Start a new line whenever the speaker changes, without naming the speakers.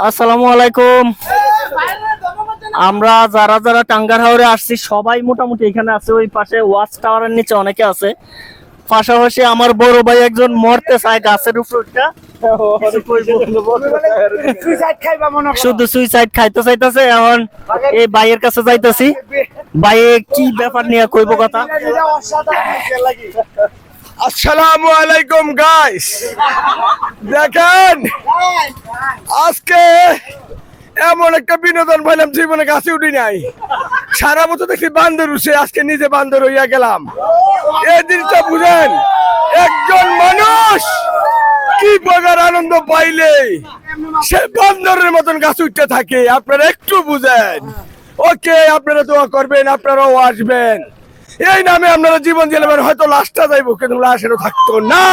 আসসালামু আলাইকুম। আমরা যারা যারা টাঙ্গার হাওরে আসছি সবাই মোটামুটি এখানে আছে। ওই পাশে ওয়াচ টাওয়ারের নিচে অনেকে আছে। পাশাপাশি আমার বড় ভাই একজন মরতে চায় গাছের উপর উঠা। শুধু সুইসাইড খাইতে চাইতেছে। এখন এই ভাইয়ের কাছে যাইতেছি। ভাই কি ব্যাপার নিয়ে কইব কথা?
আসসালামু আলাইকুম গাইস, দেখেন আজকে এমন একটা বিনোদন পাইলাম জীবনে গাছে উঠি নাই। সারা বছর দেখি বান্দর উঠছে, আজকে নিজে বান্দর হইয়া গেলাম। এই জিনিসটা বুঝেন, একজন মানুষ কি প্রকার আনন্দ পাইলে সে বান্দরের মতন গাছ উঠতে থাকে, আপনারা একটু বুঝেন। ওকে, আপনারা দোয়া করবেন, আপনারাও আসবেন। এই নামে আপনারা জীবন দিলেন, হয়তো লাশটা যাইব কিন্তু লাশেরও থাকতো না।